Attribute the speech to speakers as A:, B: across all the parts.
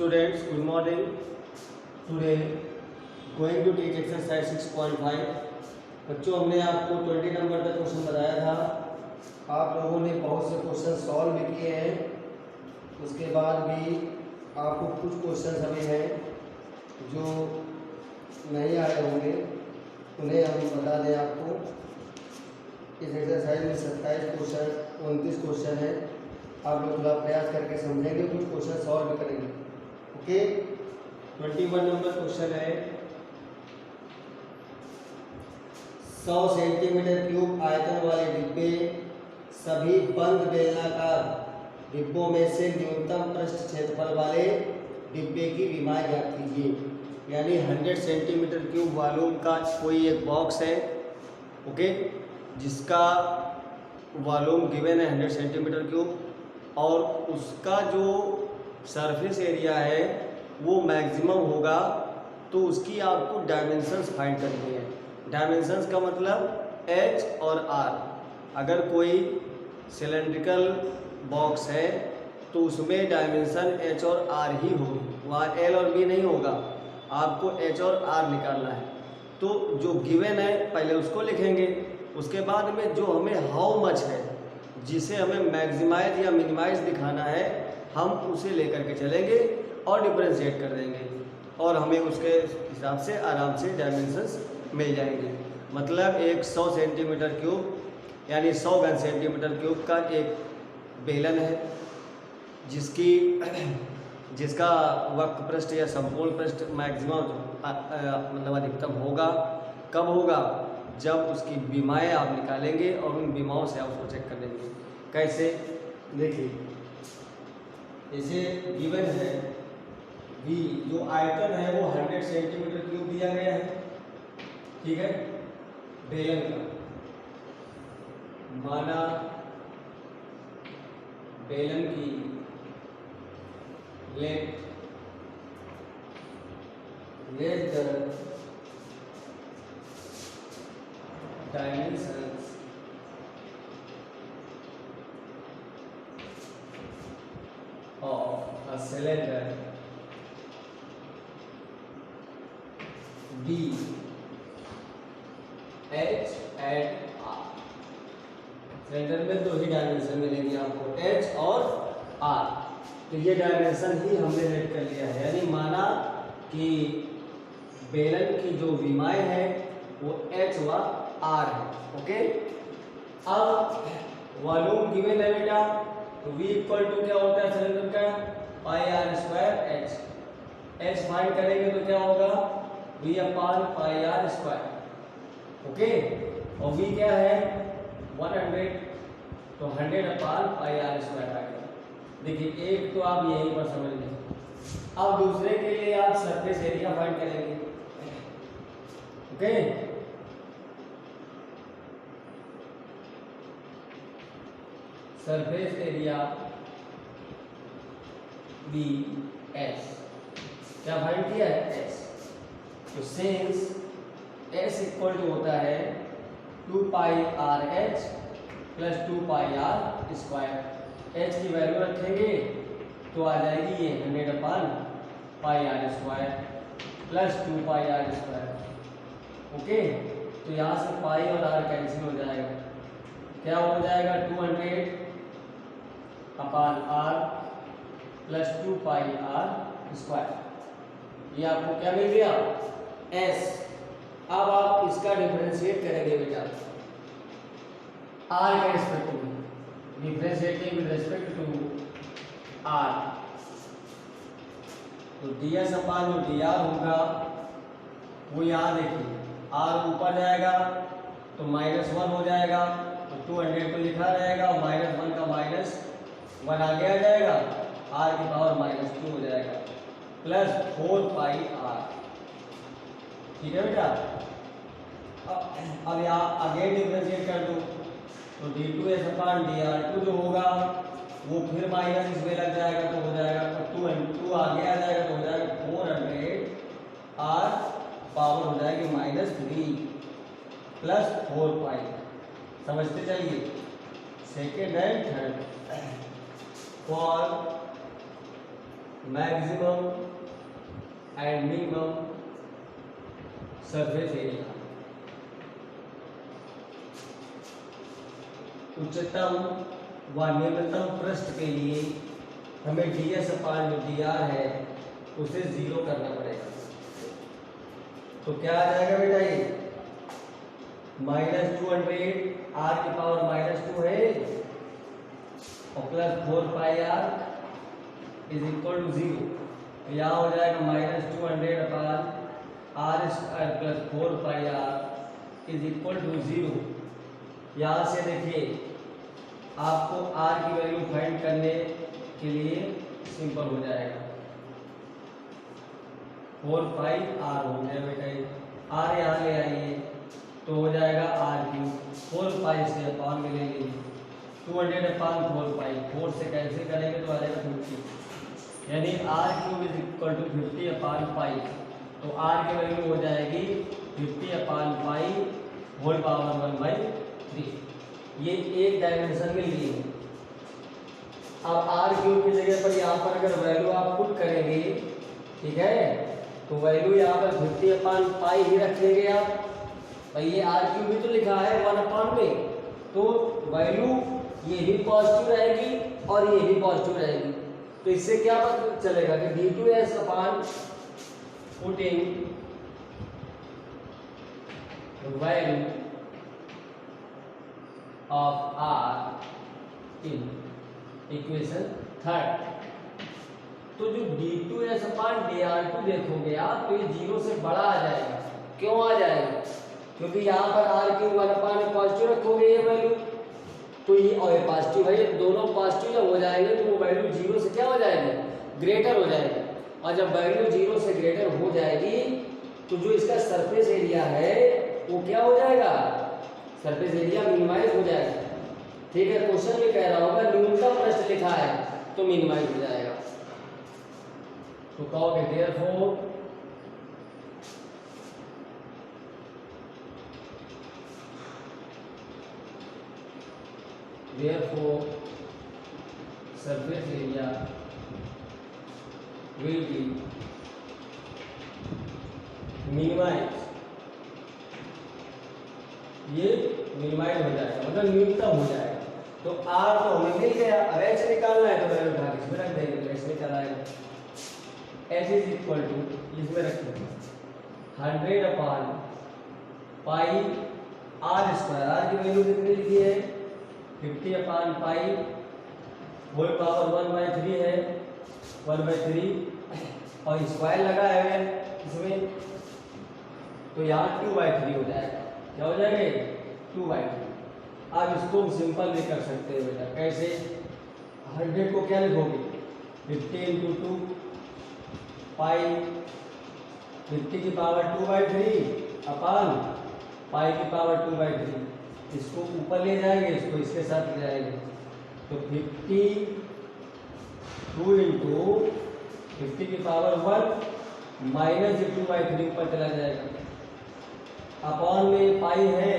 A: Students, good morning. Today going to teach exercise 6.5. बच्चों, हमने आपको 20 नंबर का क्वेश्चन बताया था। आप लोगों ने बहुत से क्वेश्चन सॉल्व भी किए हैं। उसके बाद भी आपको कुछ क्वेश्चन अभी हैं जो नहीं आए होंगे, उन्हें हम बता दें आपको। इस एक्सरसाइज में 27 क्वेश्चन 29 क्वेश्चन है। आप लोग थोड़ा प्रयास करके समझेंगे, कुछ क्वेश्चन सॉल्व भी करेंगे। ओके, 21 नंबर क्वेश्चन है। 100 सेंटीमीटर क्यूब आयतन वाले डिब्बे सभी बंद बेलनाकार डिब्बों में से न्यूनतम पृष्ठ क्षेत्रफल वाले डिब्बे की विमाएं ज्ञात कीजिए। यानी 100 सेंटीमीटर क्यूब वॉल्यूम का कोई एक बॉक्स है, ओके, जिसका वॉल्यूम गिवन है 100 सेंटीमीटर क्यूब, और उसका जो सरफेस एरिया है वो मैक्सिमम होगा, तो उसकी आपको डायमेंशंस फाइंड करनी है। डायमेंशंस का मतलब एच और आर। अगर कोई सिलेंड्रिकल बॉक्स है तो उसमें डायमेंशन एच और आर ही होगी, वहाँ एल और बी नहीं होगा। आपको एच और आर निकालना है। तो जो गिवन है पहले उसको लिखेंगे, उसके बाद में जो हमें हाउ मच है, जिसे हमें मैक्सिमाइज या मिनिमाइज दिखाना है, हम उसे लेकर के चलेंगे और डिफरेंशिएट कर देंगे, और हमें उसके हिसाब से आराम से डायमेंशंस मिल जाएंगे। मतलब एक 100 सेंटीमीटर क्यूब यानी 100 घन सेंटीमीटर क्यूब का एक बेलन है, जिसका वक्र पृष्ठ या संपूर्ण पृष्ठ मैक्सिमम मतलब अधिकतम होगा। कब होगा? जब उसकी विमाएँ आप निकालेंगे और उन विमाओं से आप उसको चेक कर लेंगे। कैसे? देखिए, जैसे गिवन है V, जो आयतन है वो 100 सेंटीमीटर क्यूब दिया गया है, ठीक है, बेलन का। माना बेलन की length less than dimensions of a cylinder D H and R। Cylinder में दो ही डायमेंशन मिलेंगे आपको, H और R। तो ये डायमेंशन ही हमने रेड कर लिया है। यानी माना कि बेलन की जो विमाएं है वो H व R है, ओके। अब वॉल्यूम गिवन है बेटा, तो V इक्वल टू क्या होता है सिलेंडर का? Pi R square H. H find करेंगे तो क्या होगा? V upon pi R square, okay. और V क्या है? 100, तो 100 अपान पाई आर स्क्वायर आ गया। देखिए, एक तो आप यहीं पर समझ लें। अब दूसरे के लिए आप सरफेस एरिया फाइंड करेंगे, okay. Surface area B S, क्या फाइंड किया है? एस। तो सिंस एस इक्वल टू होता है 2 pi R H plus 2 pi R square. एच की वैल्यू रखेंगे तो आ जाएगी ये 100 upon pi R square plus 2 pi R square, okay. तो यहाँ से पाई और आर कैंसिल हो जाएगा। क्या हो जाएगा? 200 upon R plus 2 pi R square. ये आपको क्या मिल गया? एस। अब आप इसका डिफरेंशिएट करेंगे बेटा आर के रिस्पेक्ट में, differentiating with respect to R. तो डी एस अपान जो डी आर होगा वो यहाँ देखिए, आर ऊपर जाएगा तो -1 हो जाएगा, तो 200 तो लिखा रहेगा, और -1 का -1 आगे आ जाएगा, आर की पावर -2 हो जाएगा, प्लस 4 पाई आर, ठीक है बेटा। अब यहाँ अगेन डिफरेंशिएट कर दो, तो d2s अपान dr2 जो होगा वो फिर माइनस इसमें लग जाएगा, तो हो जाएगा 2 आगे आ जाएगा, तो हो जाएगा 400 आर पावर हो जाएगी -3 प्लस 4 पाई। समझते चलिए, second and third. For maximum and minimum surface area. उच्चतम व निम्नतम पृष्ठ के लिए हमें ds अपान जो dr है उसे 0 करना पड़ेगा। तो क्या आ जाएगा बेटा, ये -200 r की पावर -2 है और plus 4πr is equal to 0। तो यहाँ हो जाएगा -200 upon r² plus 4πr is equal to 0। यहाँ से देखिए आपको r की वैल्यू फाइंड करने के लिए सिंपल हो जाएगा, 4πr हो गया बेटा, r यहाँ ले आइए तो हो जाएगा r3, 4π से अपान में ले लीजिए 200 अपान 4π, 4 से कैंसिल करेंगे तो आ जाएगा 50, यानी r³ इज इक्वल टू 50 अपान पाई। तो r की वैल्यू हो जाएगी 50 अपान पाई होल पावर 1/3। ये एक डायमेंशन में लिए। अब r³ की जगह पर यहाँ पर अगर वैल्यू आप पुट करेंगे, ठीक है, तो वैल्यू यहाँ पर 50 अपान पाई ही रखेंगे आप। भाई ये r³ भी तो लिखा है 1 में, तो वैल्यू ये भी पॉजिटिव रहेगी और ये भी पॉजिटिव रहेगी। तो इससे क्या पता चलेगा कि d2s upon putting value of r in equation 3, तो जो d2s अपान dr2 देखोगे आप तो ये 0 से बड़ा आ जाएगा। क्यों आ जाएगा? क्योंकि यहाँ पर r³ 1 पॉजिटिव रखोगे ये वैल्यू, तो ये और पॉजिटिव है, दोनों पॉजिटिव जब हो जाएंगे तो वो वैल्यू 0 से क्या हो जाएगी, ग्रेटर हो जाएगी। और जब वैल्यू 0 से ग्रेटर हो जाएगी तो जो इसका सरफेस एरिया है वो क्या हो जाएगा, सरफेस एरिया मिनिमाइज हो जाएगा। ठीक है, क्वेश्चन में कह रहा होगा न्यूनतम पृष्ठ लिखा है तो मिनिमाइज हो जाएगा। तो कहोगे therefore surface area will be minimized, ये मिनिमाइज हो जाएगा मतलब न्यूनतम हो जाएगा। तो r तो हमें मिल गया, अब h निकालना है तो वैल्यू उठा के इसमें रख देंगे, तो h निकाल आएगा, h इज इक्वल टू इसमें रखेंगे 100 अपान पाई r², r की वैल्यू कितनी लिखी है 50 अपान पाई होल पावर 1/3 है, 1/3 और स्क्वायर लगा है इसमें, तो यहाँ 2/3 हो जाएगा। क्या हो जाएगा 2/3। आप इसको सिंपल भी कर सकते हो बेटा, कैसे, 100 को क्या लिखोगे 50 × 2 पाई 50 की पावर 2/3 अपान पाई की पावर 2/3, इसको ऊपर ले जाएंगे, इसको इसके साथ ले जाएंगे, तो 52 × 50 की पावर 1 माइनस 2/3 ऊपर चला जाएगा, अपॉन में पाई है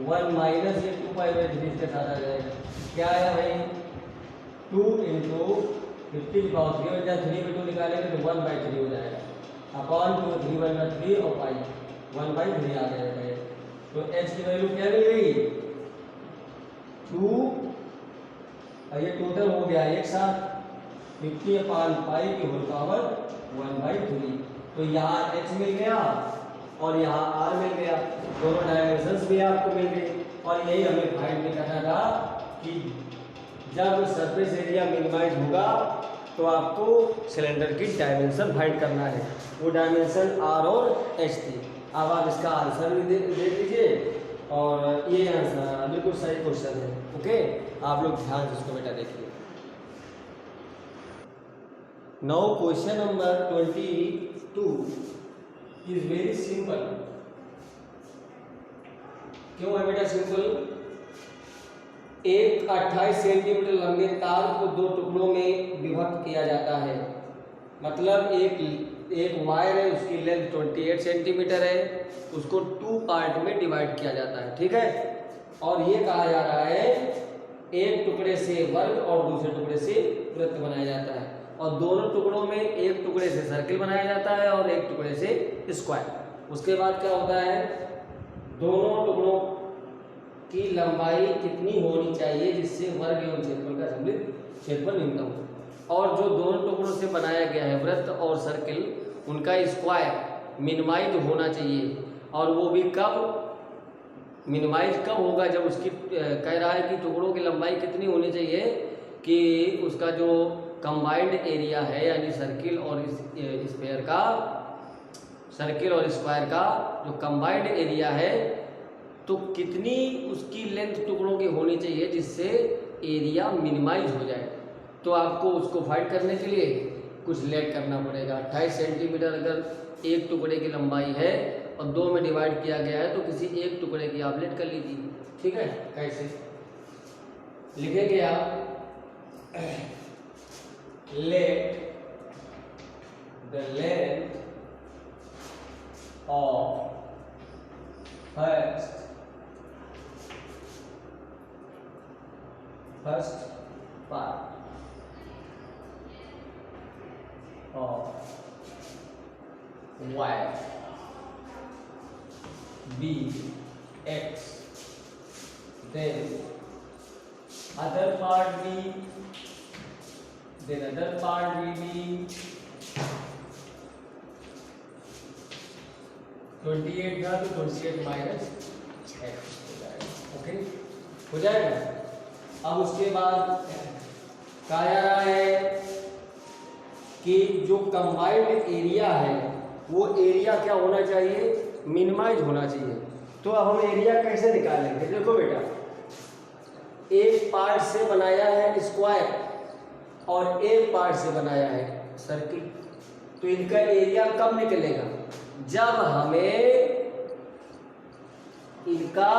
A: 1 माइनस 2π/3 इसके साथ आ जाएगा। क्या है भाई 2 × 50 की पावर 3 और जब 3 में 2 निकालेंगे तो 1/3 हो जाएगा, अपॉन 2 3 1/3 और पाई 1/3 आ जाएगा। तो h की वैल्यू क्या मिल गई 2, और ये टोटल हो गया एक साथ 50 अपान पाई की होल पावर 1/3। तो यहाँ h मिल गया और यहाँ r मिल गया, दोनों डायमेंशंस भी आपको मिल गए। और यही हमें फाइंड करना था कि जब सरफेस एरिया मिनिमाइज होगा तो आपको सिलेंडर की डायमेंशन फाइंड करना है, वो डायमेंशन r और h थी। अब आप इसका आंसर भी दे दीजिए, और ये आंसर बिल्कुल सही क्वेश्चन है। ओके, आप लोग ध्यान से इसको बेटा देखिए। Now question number 22 is very simple. क्यों है बेटा सिंपल? एक 28 सेंटीमीटर लंबे तार को 2 टुकड़ों में विभक्त किया जाता है, मतलब एक वायर है, उसकी लेंथ 28 सेंटीमीटर है, उसको 2 पार्ट में डिवाइड किया जाता है। ठीक है, और ये कहा जा रहा है एक टुकड़े से वर्ग और दूसरे टुकड़े से वृत्त बनाया जाता है।
B: और दोनों टुकड़ों में एक टुकड़े से सर्किल बनाया जाता है और एक टुकड़े से स्क्वायर। उसके बाद क्या होता है, दोनों टुकड़ों की लंबाई कितनी होनी चाहिए जिससे वर्ग एवं क्षेत्रफल का सम्मिलित क्षेत्रफल न्यूनतम हो। और जो दोनों टुकड़ों से बनाया गया है वृत्त और सर्किल, उनका स्क्वायर मिनिमाइज होना चाहिए। और वो भी कब मिनिमाइज कब होगा, जब उसकी कह रहा है कि टुकड़ों की लंबाई कितनी होनी चाहिए कि उसका जो कंबाइंड एरिया है यानी सर्किल और स्क्वायर का, सर्किल और स्क्वायर का जो कंबाइंड एरिया है, तो कितनी उसकी लेंथ टुकड़ों की होनी चाहिए जिससे एरिया मिनिमाइज हो जाए। तो आपको उसको फाइंड करने के लिए कुछ लेट करना पड़ेगा। 28 सेंटीमीटर अगर एक टुकड़े की लंबाई है और 2 में डिवाइड किया गया है तो किसी एक टुकड़े की आप लेट कर लीजिए। ठीक है, कैसे लिखेंगे आप, let the length of first part of y b x, then other part b, then other part will be 28 था तो 28 माइनस x हो जाएगा। ओके, हो जाएगा। अब उसके बाद कहा जा रहा है कि जो कंबाइंड एरिया है वो एरिया क्या होना चाहिए, मिनिमाइज होना चाहिए। तो अब हम एरिया कैसे निकालेंगे, देखो बेटा, एक पार्ट से बनाया है स्क्वायर और एक पार्ट से बनाया है सर्किल, तो इनका एरिया कब निकलेगा, जब हमें इनका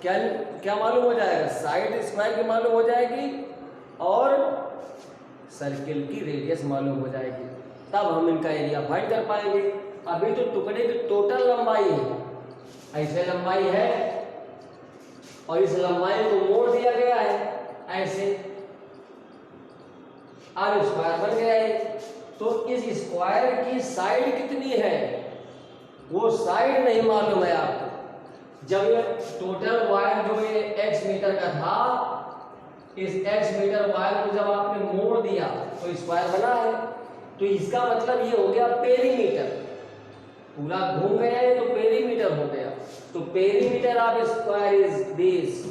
B: क्या क्या मालूम हो जाएगा, साइड स्क्वायर की मालूम हो जाएगी और सर्किल की रेडियस मालूम हो जाएगी, तब हम इनका एरिया फाइंड कर पाएंगे। अभी तो टुकड़े की टोटल लंबाई है, ऐसे लंबाई है और इस लंबाई को मोड़ दिया गया है ऐसे, अब स्क्वायर बन गया है। तो इस स्क्वायर की साइड कितनी है वो साइड नहीं मालूम है आपको। जब ये टोटल वायर जो ये x मीटर का था, इस x मीटर वायर को जब आपने मोड़ दिया तो स्क्वायर बना है, तो इसका मतलब ये हो गया पेरीमीटर, पूरा घूम गया है तो पेरीमीटर हो गया। तो perimeter of square is this,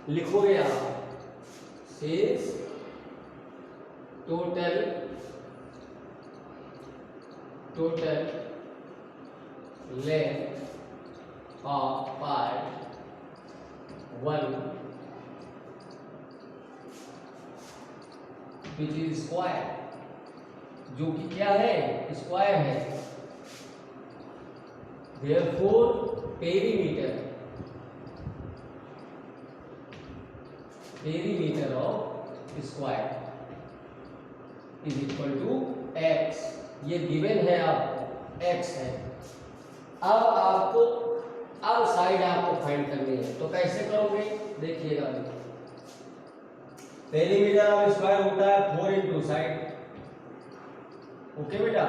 B: लिखोगे आप, is total length of part 1 which is square, जो कि क्या है, स्क्वायर है। Therefore perimeter of square is equal to x, ये गिवन है आपको, x है। अब आपको अब साइड आपको फाइंड करनी है, तो कैसे करोगे देखिएगा। पेरीमीटर ऑफ स्क्वायर होता है 4 इंटू साइड, ओके बेटा।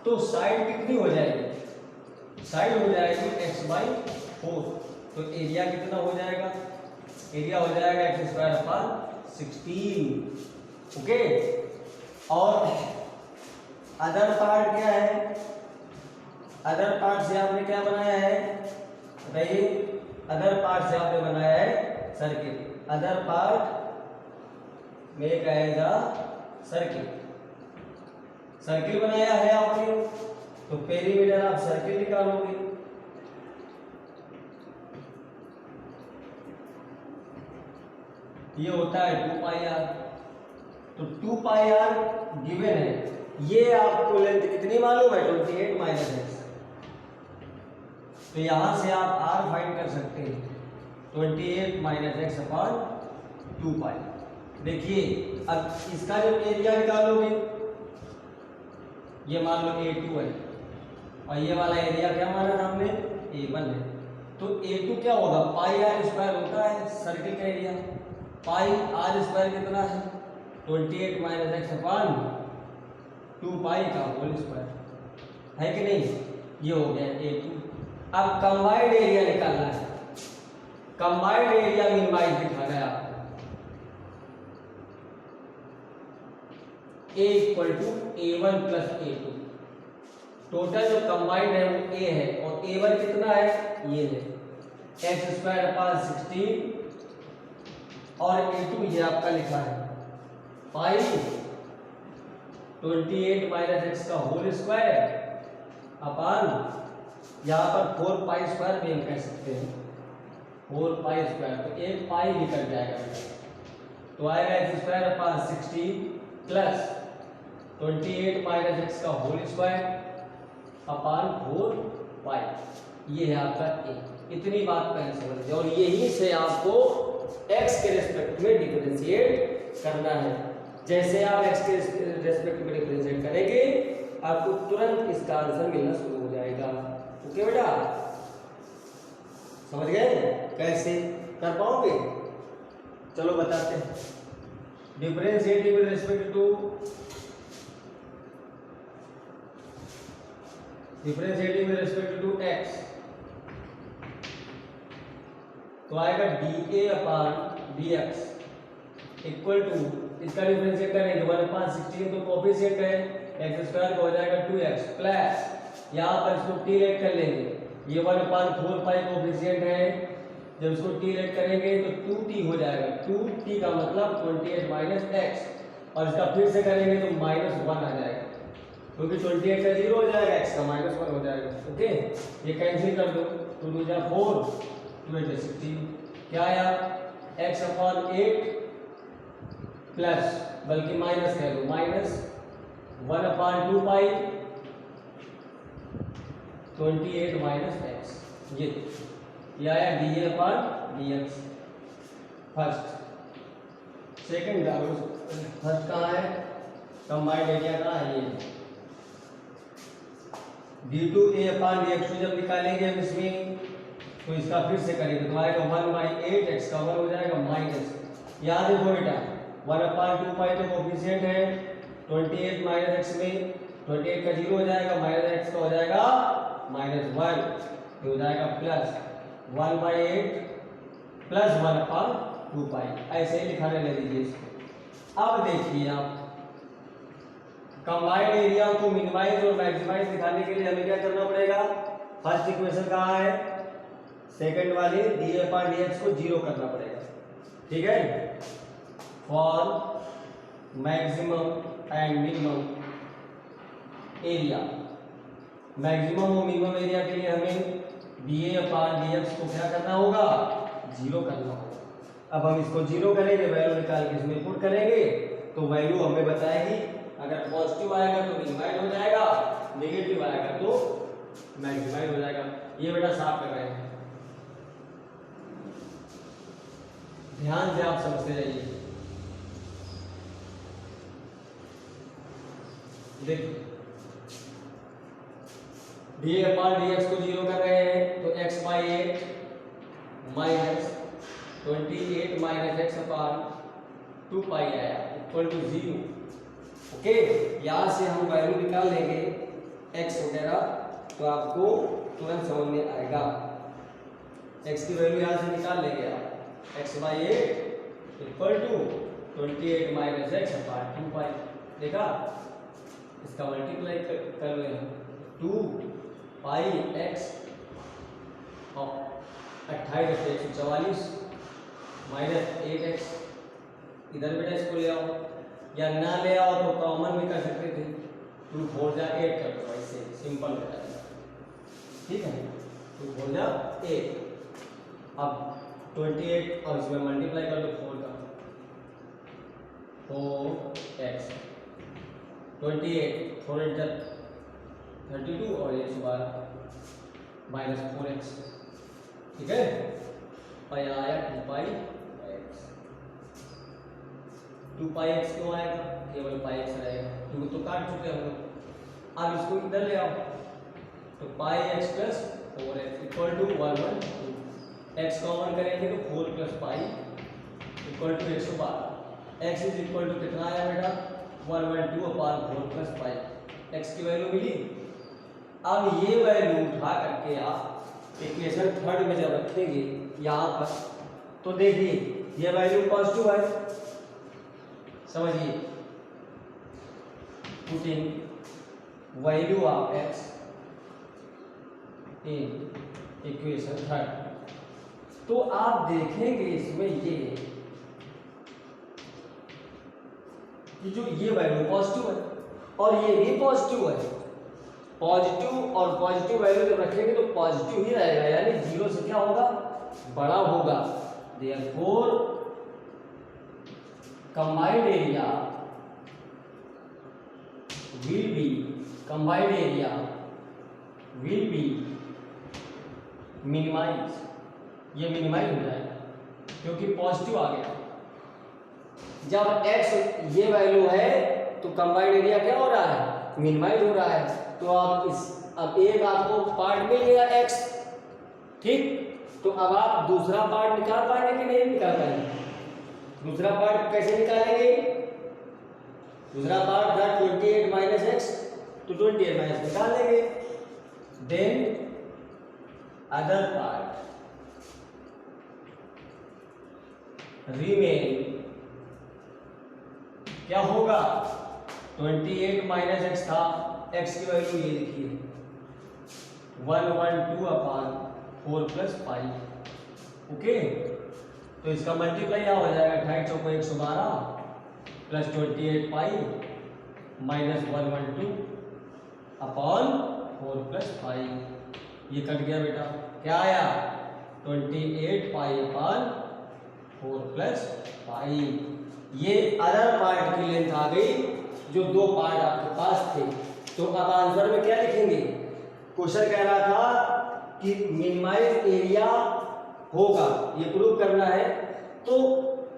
B: तो साइड कितनी हो जाएगी, साइड हो जाएगी x/4, तो एरिया कितना हो जाएगा, एरिया हो जाएगा x² 16, ओके। और अदर पार्ट क्या है, अदर पार्ट से आपने क्या बनाया है बताइए, अदर पार्ट से आपने बनाया है सर्किल, अदर पार्ट में कहेगा सर्किल, सर्किल बनाया है आपने, तो पेरीमीटर आप सर्किल निकालोगे। ये होता है 2πr, तो 2πr गिवन है। ये आपको लेंथ कितनी मालूम है, 28 माइनस x, तो यहां से आप r फाइंड कर सकते हैं, 28 माइनस x अपॉन 2π। देखिए अब इसका जब एरिया निकालोगे, ये मान लो A2 है और ये वाला एरिया क्या माना था हमने, A1 है, तो A2 क्या होगा, πr² होता है सर्किल का एरिया, πr² कितना है 28 माइनस एक्स अपान 2 पाई का होल स्क्वायर, है कि नहीं? ये हो गया A2। अब कंबाइंड एरिया निकालना है, कंबाइंड एरिया मिनिमाइज दिखाना है आपको। A equal to A1 plus A2, total जो कंबाइंड है वो A है और A1 कितना है, ये है एक्स स्क्वायर अपान 16 और A2 ये आपका लिखा है पाई 28 माइनस एक्स का होल स्क्वायर अपान, यहाँ पर 4 पाई स्क्वायर भी हम कह सकते हैं, 4 पाई स्क्वायर, तो एक पाई निकल जाएगा, तो आएगा x square upon 16 plus 28 minus x का होल स्क्वायर अपान 4 पाई। ये है आपका ए। इतनी बात पहले समझ लीजिए और यही से आपको x के रेस्पेक्ट में डिफरेंशिएट करना है। जैसे आप x के रेस्पेक्ट में डिफरेंशिएट करेंगे आपको तुरंत इसका आंसर मिलना शुरू हो जाएगा। ओके बेटा, समझ गए? कैसे कर पाओगे? चलो बताते हैं। Differentiating with respect to differentiating with respect to x, तो आएगा dA upon dx equal to, इसका डिफरेंशिएट करेंगे 1 अपान 16 तो कोफिशिएंट है एक्स स्क्वायर का हो जाएगा 2x प्लस यहाँ पर इसको t लेट कर लेंगे, ये 1 अपान 4 पाई कोफिशिएंट है, जब इसको t लेट करेंगे तो 2t हो जाएगा, 2t का मतलब 28 माइनस एक्स और इसका फिर से करेंगे तो -1 आ जाएगा क्योंकि 28 का 0 हो जाएगा, x का -1 हो जाएगा। ओके, ये कैंसिल कर दो, 2 2 जा 4 2 8 16, क्या आया x अपान 8 प्लस, बल्कि माइनस कह दो, -1 अपान 2 पाई 28 माइनस एक्स, ये आया dA upon dx। First second डालो, फर्स्ट कहाँ है, कंबाइंड एरिया कहाँ है, ये d2a अपान dx जब निकालेंगे हम इसमें तो इसका फिर से करेंगे तो आएगा 1/8, x का 1 हो जाएगा माइनस, याद देखो बेटा 1 अपान 2 पाई तो कोफिशिएंट है 28 माइनस एक्स में 28 का 0 हो जाएगा, माइनस एक्स का हो जाएगा -1, ये हो जाएगा प्लस 1/8 प्लस 1 अपान 2 पाई, ऐसे ही लिखाने लग लीजिए इसको। अब देखिए आप कंबाइंड एरिया को मिनिमाइज और मैक्सिमाइज दिखाने के लिए हमें क्या करना पड़ेगा, फर्स्ट इक्वेशन कहाँ है, सेकंड वाली dA अपान dx को 0 करना पड़ेगा, ठीक है। For maximum and minimum area, maximum और मिनिमम एरिया के लिए हमें dA अपान dx को क्या करना होगा, 0 करना होगा। अब हम इसको 0 करेंगे, वैल्यू निकाल के इसमें पुट करेंगे तो वैल्यू हमें बताएगी, अगर पॉजिटिव आएगा तो मिनिमाइज हो जाएगा, नेगेटिव आएगा तो मैक्सिमाइज हो जाएगा। ये बेटा साफ कर रहे हैं, ध्यान से आप समझते जाइए। देखिए dA अपान dx को 0 कर रहे हैं तो x/8 minus 28 minus X upon 2 पाई आया इक्वल टू 0। ओके, यहाँ से हम वैल्यू निकाल लेंगे x वगैरह तो आपको तुरंत समझ में आएगा। x की वैल्यू यहाँ से निकाल लेंगे आप, x/8 equal to 28 minus X upon 2 pi, देखा, इसका मल्टीप्लाई कर लो, 2 पाई x और 28 144 माइनस 8x, इधर बेटा इसको ले आओ या ना ले आओ तो कॉमन भी कर सकते थे, 2 4 जा 8 कर दो, ऐसे सिंपल हो जाएगा, ठीक है, 2 4 जा 8। अब 28 और इसमें मल्टीप्लाई कर दो 4 का, 4x 28 4 8 जा 32 और 112 माइनस 4x, ठीक है, और यहाँ आया 2 पाई x। 2 पाई x क्यों आएगा, केवल पाई x रहेगा क्योंकि तो काट चुके हम लोग। अब इसको इधर ले आओ तो pi x plus 4x equal to 112, x common करेंगे तो 4 plus pi equal to 112, x is equal to कितना आया बेटा 1/2/4 + 5 x की वैल्यू मिली। अब ये वैल्यू उठा करके आप इक्वेशन थर्ड में जब रखेंगे यहाँ पर तो देखिए ये वैल्यू पॉजिटिव है, समझिए putting value of x in equation third, तो आप देखेंगे इसमें ये कि जो ये वैल्यू पॉजिटिव है और ये भी पॉजिटिव है, पॉजिटिव और पॉजिटिव वैल्यू जब रखेंगे तो पॉजिटिव ही रहेगा, यानी जीरो से क्या होगा बड़ा होगा। Therefore combined area will be minimize, ये मिनिमाइज हो जाएगा क्योंकि पॉजिटिव आ गया। जब x ये वैल्यू है तो कंबाइंड एरिया क्या हो रहा है मिनिमाइज हो रहा है। तो अब एक आपको पार्ट मिल गया x, ठीक, तो अब आप दूसरा पार्ट निकाल पाएंगे कि नहीं निकाल पाएंगे? दूसरा पार्ट कैसे निकालेंगे? दूसरा पार्ट था 28 - x, तो 28 - निकाल लेंगे। देन अदर पार्ट रिमेन, क्या होगा 28 - x था, x की वैल्यू ये लिखिए 1/2/4 + 5, ओके। तो इसका मल्टीप्लाई क्या हो जाएगा 28 चौको 112 प्लस 28 पाई माइनस 1/2/4 + 5, ये कट गया बेटा, क्या आया 28 पाई/4 + 5। ये अदर पार्ट की लेंथ आ गई, जो दो पार्ट आपके पास थे। तो अब आंसर में क्या लिखेंगे? क्वेश्चन कह रहा था कि मिनिमाइज एरिया होगा, ये प्रूव करना है। तो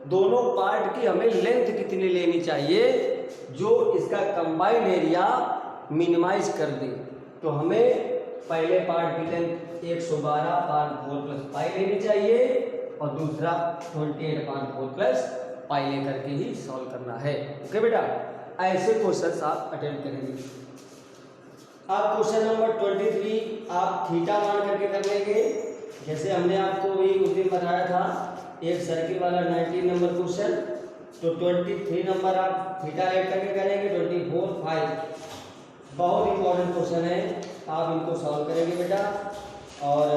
B: दोनों पार्ट की हमें लेंथ कितनी लेनी चाहिए जो इसका कंबाइंड एरिया मिनिमाइज कर दे। तो हमें पहले पार्ट की लेंथ 112/4 + 5 लेनी चाहिए और दूसरा 28/4 + 5 लेकर के ही सॉल्व करना है, ओके बेटा। ऐसे क्वेश्चंस आप अटेम्प्ट करेंगे। अब क्वेश्चन नंबर 23 आप थीटा मान करके कर लेंगे, जैसे हमने आपको भी उस दिन बताया था एक सर्किल वाला 19 नंबर क्वेश्चन। तो 23 नंबर आप थीटा लेट करके करेंगे, 24, 5 बहुत इंपॉर्टेंट क्वेश्चन है, आप इनको सॉल्व करेंगे बेटा। और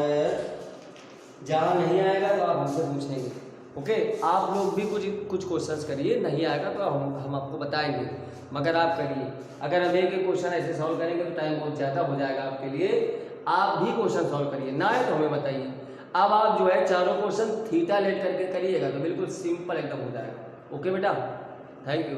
B: जहाँ नहीं आएगा तो आप हमसे पूछेंगे, ओके। आप लोग भी कुछ क्वेश्चंस करिए, नहीं आएगा तो हम आपको बताएंगे, मगर आप करिए। अगर हम एक क्वेश्चन ऐसे सॉल्व करेंगे तो टाइम बहुत ज़्यादा हो जाएगा आपके लिए। आप भी क्वेश्चन सॉल्व करिए, ना है तो हमें बताइए। अब आप जो है चारों क्वेश्चन थीटा लेट करके करिएगा तो बिल्कुल सिंपल एकदम हो जाएगा, ओके बेटा। Thank you.